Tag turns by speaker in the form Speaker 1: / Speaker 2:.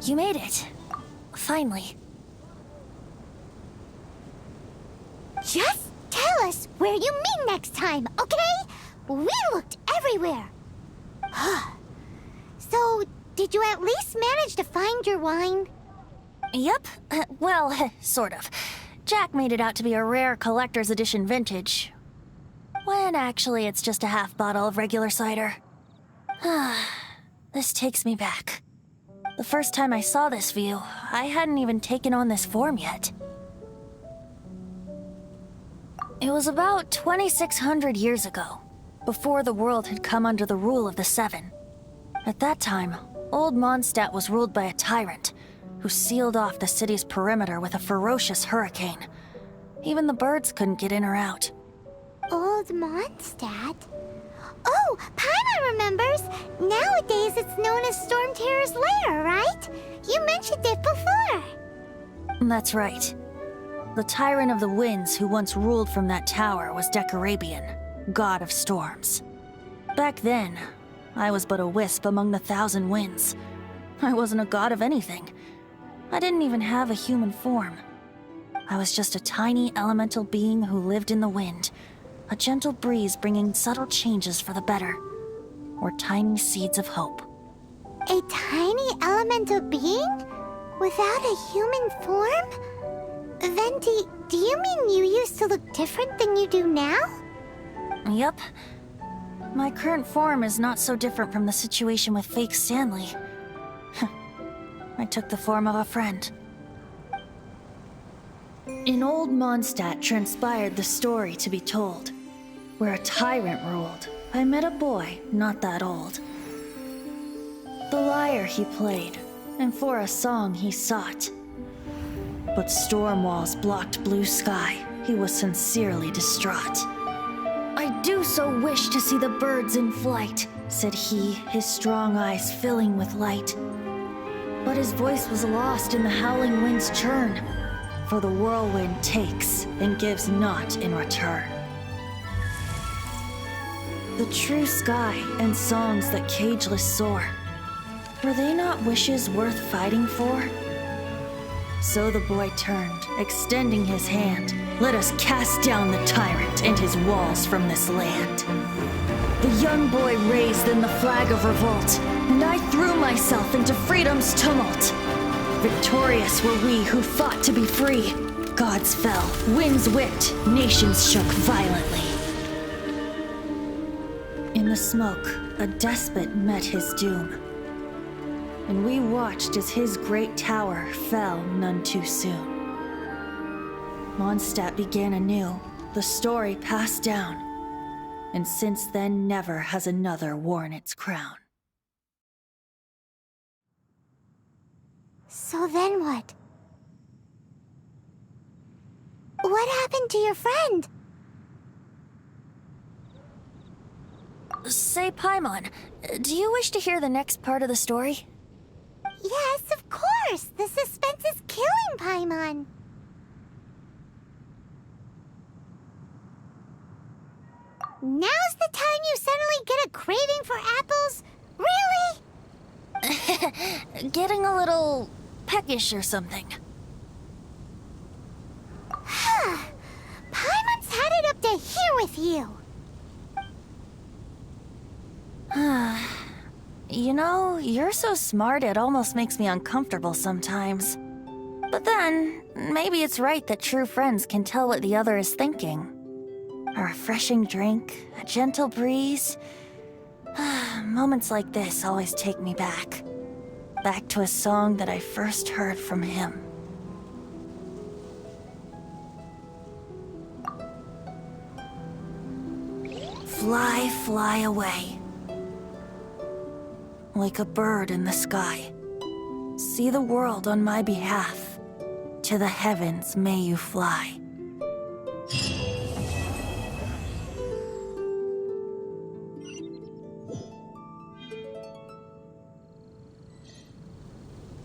Speaker 1: You made it. Finally.
Speaker 2: Just tell us where you meet next time, okay? We looked everywhere. So, did you at least manage to find your wine?
Speaker 1: Yep. Well, sort of. Jack made it out to be a rare collector's edition vintage, when actually it's just a half bottle of regular cider. This takes me back. The first time I saw this view, I hadn't even taken on this form yet. It was about 2,600 years ago, before the world had come under the rule of the Seven. At that time, Old Mondstadt was ruled by a tyrant, who sealed off the city's perimeter with a ferocious hurricane. Even the birds couldn't get in or out.
Speaker 2: Old Mondstadt? Oh, Paimon remembers! Nowadays it's known as Storm Terror's lair, right? You mentioned it before.
Speaker 1: That's right. The Tyrant of the Winds who once ruled from that tower was Decarabian, god of storms. Back then, I was but a wisp among the thousand winds. I wasn't a god of anything. I didn't even have a human form. I was just a tiny elemental being who lived in the wind, a gentle breeze bringing subtle changes for the better, or tiny seeds of hope.
Speaker 2: A tiny elemental being? Without a human form? Venti, do you mean you used to look different than you do now?
Speaker 1: Yep. My current form is not so different from the situation with fake Stanley. I took the form of a friend. In Old Mondstadt transpired the story to be told. Where a tyrant ruled, I met a boy not that old. The lyre he played, and for a song he sought. But storm walls blocked blue sky, he was sincerely distraught. I do so wish to see the birds in flight, said he, his strong eyes filling with light. But his voice was lost in the howling wind's churn, for the whirlwind takes and gives not in return. The true sky and songs that cageless soar, were they not wishes worth fighting for? So the boy turned, extending his hand. Let us cast down the tyrant and his walls from this land. The young boy raised then the flag of revolt, and I threw myself into freedom's tumult. Victorious were we who fought to be free. Gods fell, winds whipped, nations shook violently. In the smoke, a despot met his doom, and we watched as his great tower fell none too soon. Mondstadt began anew, the story passed down, and since then never has another worn its crown.
Speaker 2: So then what? What happened to your friend?
Speaker 1: Say, Paimon, do you wish to hear the next part of the story?
Speaker 2: Yes, of course! The suspense is killing, Paimon! Now's the time you suddenly get a craving for apples? Really?
Speaker 1: Getting a little peckish or something.
Speaker 2: Paimon's had it up to here with you!
Speaker 1: You know, you're so smart it almost makes me uncomfortable sometimes. But then, maybe it's right that true friends can tell what the other is thinking. A refreshing drink, a gentle breeze. Moments like this always take me back. Back to a song that I first heard from him. Fly, fly away. Like a bird in the sky. See the world on my behalf. To the heavens may you fly.